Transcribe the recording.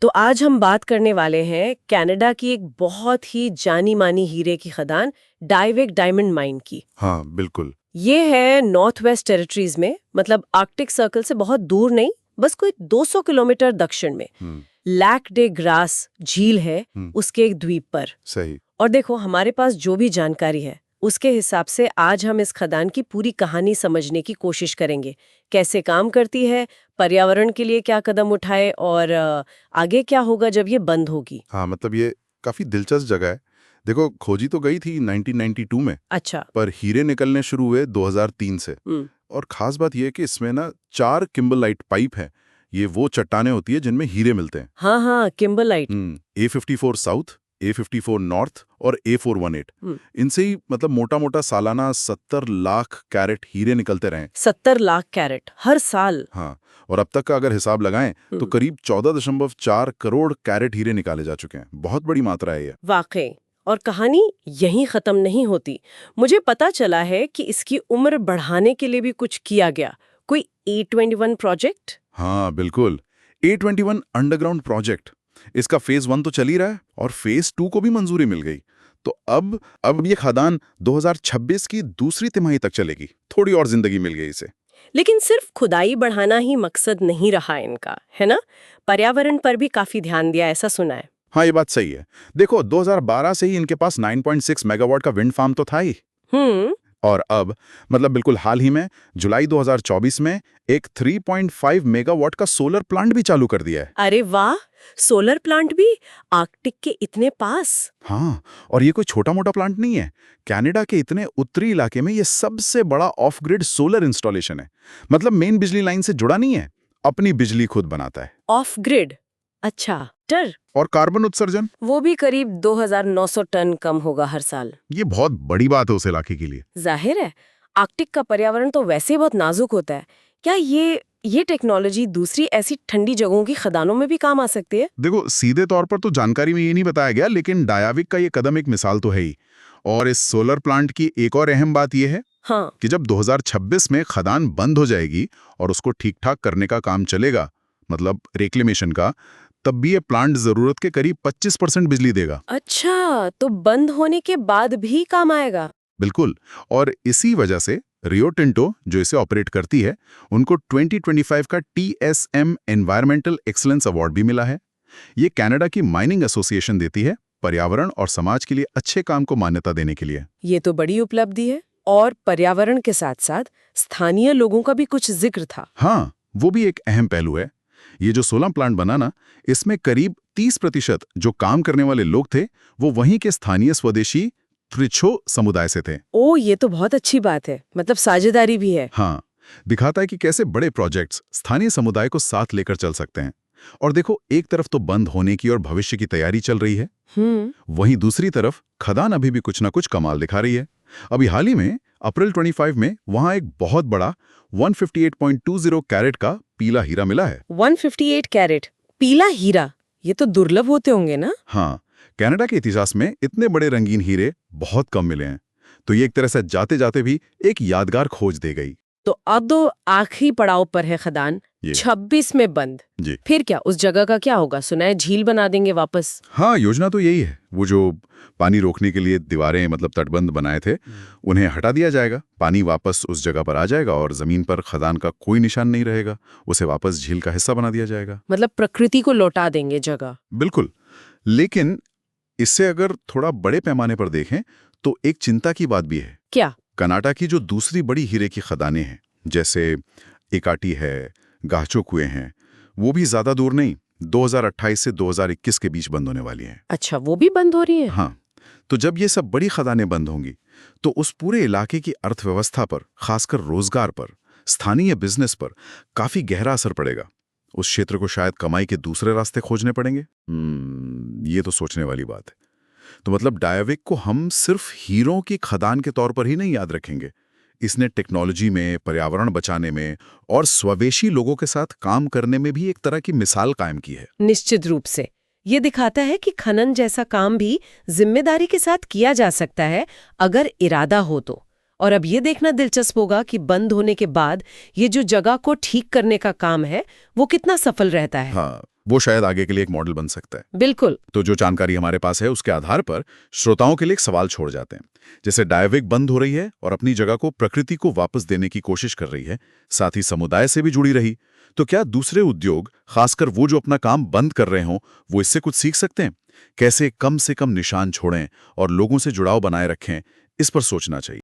तो आज हम बात करने वाले हैं कनाडा की एक बहुत ही जानी मानी हीरे की खदान डाइवेक डायमंड माइन की। हाँ बिल्कुल। ये है नॉर्थ वेस्ट टेरिटरीज में, मतलब आर्कटिक सर्कल से बहुत दूर नहीं, बस कोई 200 किलोमीटर दक्षिण में लैक डे ग्रास झील है, उसके एक द्वीप पर। सही। और देखो, हमारे पास जो भी जानकारी है उसके हिसाब से आज हम इस खदान की पूरी कहानी समझने की कोशिश करेंगे। कैसे काम करती है, पर्यावरण के लिए क्या कदम उठाए और आगे क्या होगा जब ये बंद होगी। हाँ मतलब ये काफी दिलचस्प जगह है। देखो, खोजी तो गई थी 1992 में। अच्छा। पर हीरे निकलने शुरू हुए 2003 से। और खास बात यह है कि इसमें ना 4 किम्बरलाइट पाइप हैं। ये वो चट्टानें होती है जिनमें हीरे मिलते हैं। हाँ हाँ, kimberlite. A54 south, A54 north और A418। इनसे ही मतलब मोटा मोटा सालाना 70 लाख कैरेट हीरे निकलते रहे। 70 लाख कैरेट हर साल। हाँ, और अब तक का अगर हिसाब लगाएं तो करीब 14.4 करोड़ कैरेट हीरे निकाले जा चुके हैं। बहुत बड़ी मात्रा है ये। वाकई। और कहानी यहीं खत्म नहीं होती। मुझे पता चला है कि इसकी उम्र बढ़ाने के लिए भी कुछ किया गया। कोई A21 प्रोजेक्ट। हाँ बिल्कुल, A21 अंडरग्राउंड प्रोजेक्ट। इसका फेज 1 तो चल ही रहा है और फेज 2 को भी मंजूरी मिल गई। तो अब ये खदान 2026 की दूसरी तिमाही तक चलेगी। थोड़ी और जिंदगी मिल गई इसे। लेकिन सिर्फ खुदाई बढ़ाना ही मकसद नहीं रहा इनका, है ना? पर्यावरण पर भी काफी ध्यान दिया, ऐसा सुना है। हाँ, ये बात सही है। देखो, 2012 से ही इनके पास 9.6 मेगावाट का विंड फार्म तो था ही। और अब मतलब बिल्कुल हाल ही में जुलाई 2024 में एक 3.5 मेगावाट का सोलर प्लांट भी चालू कर दिया है। अरे वाह, सोलर प्लांट भी आर्कटिक के इतने पास। हाँ, और ये कोई छोटा मोटा प्लांट नहीं है। कनाडा के इतने उत्तरी इलाके में ये सबसे बड़ा ऑफ ग्रिड सोलर इंस्टॉलेशन है। मतलब मेन बिजली लाइन से जुड़ा नहीं है, अपनी बिजली खुद बनाता है। Of grid? अच्छा। टर और कार्बन उत्सर्जन वो भी करीब 2900 टन कम होगा हर साल। ये बहुत बड़ी बात है उस इलाके के लिए। जाहिर है, आर्कटिक का पर्यावरण तो वैसे ही बहुत नाजुक होता है। क्या ये टेक्नोलॉजी दूसरी ऐसी ठंडी जगहों की खदानों में भी काम आ सकती है? देखो, सीधे तौर पर तो जानकारी में ये नहीं बताया गया, लेकिन डायाविक का ये कदम एक मिसाल तो है ही। और इस सोलर प्लांट की एक और अहम बात यह है कि जब 2026 में खदान बंद हो जाएगी और उसको ठीक ठाक करने का काम चलेगा, मतलब रिक्लेमेशन का, तब भी ये प्लांट जरूरत के करीब 25% बिजली देगा। अच्छा, तो बंद होने के बाद भी काम आएगा? बिल्कुल। और इसी वजह से रियो टिंटो, जो इसे ऑपरेट करती है, उनको 2025 का TSM एनवायरमेंटल एक्सीलेंस अवार्ड भी मिला है। ये कनाडा की माइनिंग एसोसिएशन देती है पर्यावरण और समाज के लिए अच्छे काम को मान्यता देने के लिए। ये तो बड़ी उपलब्धि है। और पर्यावरण के साथ साथ स्थानीय लोगों का भी कुछ जिक्र था। हाँ, वो भी एक अहम पहलू है। ये जो सोलर प्लांट बना ना, इसमें करीब 30% जो काम करने वाले लोग थे, वो वहीं के स्थानीय स्वदेशी त्रिछो समुदाय से थे। ओ, ये तो बहुत अच्छी बात है। मतलब साझेदारी भी है। हाँ, दिखाता है कि कैसे बड़े प्रोजेक्ट्स स्थानीय समुदाय को साथ लेकर चल सकते हैं। और देखो, एक तरफ तो बंद होने की और भविष्य की तैयारी चल रही है, वहीं दूसरी तरफ खदान अभी भी कुछ ना कुछ कमाल दिखा रही है। अभी हाल ही में अप्रैल 25 में वहां एक बहुत बड़ा 158.20 कैरेट का पीला हीरा मिला है। 158 कैरेट पीला हीरा? ये तो दुर्लभ होते होंगे ना? हाँ, कनाडा के इतिहास में इतने बड़े रंगीन हीरे बहुत कम मिले हैं। तो ये एक तरह से जाते जाते भी एक यादगार खोज दे गई। तो अब तो आखिरी पड़ाव पर है खदान, 26 में बंद। जी। फिर क्या, उस जगह का क्या होगा? सुना है झील बना देंगे वापस। हाँ, योजना तो यही है। वो जो पानी रोकने के लिए दीवारें मतलब तटबंध बनाए थे, उन्हें हटा दिया जाएगा। पानी वापस उस जगह पर आ जाएगा और जमीन पर खदान का कोई निशान नहीं रहेगा। उसे वापस झील का हिस्सा बना दिया जाएगा। मतलब प्रकृति को लौटा देंगे जगह। बिल्कुल। लेकिन इससे अगर थोड़ा बड़े पैमाने पर देखें तो एक चिंता की बात भी है। क्या? कनाडा की जो दूसरी बड़ी हीरे की खदानें हैं, जैसे एकाटी है, गाहचो कुएं हैं, वो भी ज्यादा दूर नहीं, 2028 से 2021 के बीच बंद होने वाली हैं। अच्छा, वो भी बंद हो रही है? हाँ, तो जब ये सब बड़ी खदानें बंद होंगी तो उस पूरे इलाके की अर्थव्यवस्था पर, खासकर रोजगार पर, स्थानीय बिजनेस पर काफी गहरा असर पड़ेगा। उस क्षेत्र को शायद कमाई के दूसरे रास्ते खोजने पड़ेंगे। ये तो सोचने वाली बात है। तो मतलब डायाविक को हम सिर्फ हीरों की खदान के तौर पर ही नहीं याद रखेंगे। इसने टेक्नोलॉजी में, पर्यावरण बचाने में और स्वदेशी लोगों के साथ काम करने में भी एक तरह की मिसाल कायम की है। निश्चित रूप से। ये दिखाता है कि खनन जैसा काम भी जिम्मेदारी के साथ किया जा सकता है, अगर इरादा हो तो। और अब ये देखना दिलचस्प होगा कि बंद होने के बाद ये जो जगह को ठीक करने का काम है, वो कितना सफल रहता है। हाँ, वो शायद आगे के लिए एक मॉडल बन सकता है। बिल्कुल। तो जो जानकारी हमारे पास है उसके आधार पर श्रोताओं के लिए एक सवाल छोड़ जाते हैं। जैसे डायविक बंद हो रही है और अपनी जगह को प्रकृति को वापस देने की कोशिश कर रही है, साथ ही समुदाय से भी जुड़ी रही, तो क्या दूसरे उद्योग, खासकर वो जो अपना काम बंद कर रहे हों, वो इससे कुछ सीख सकते हैं? कैसे कम से कम निशान छोड़ें और लोगों से जुड़ाव बनाए रखें, इस पर सोचना चाहिए।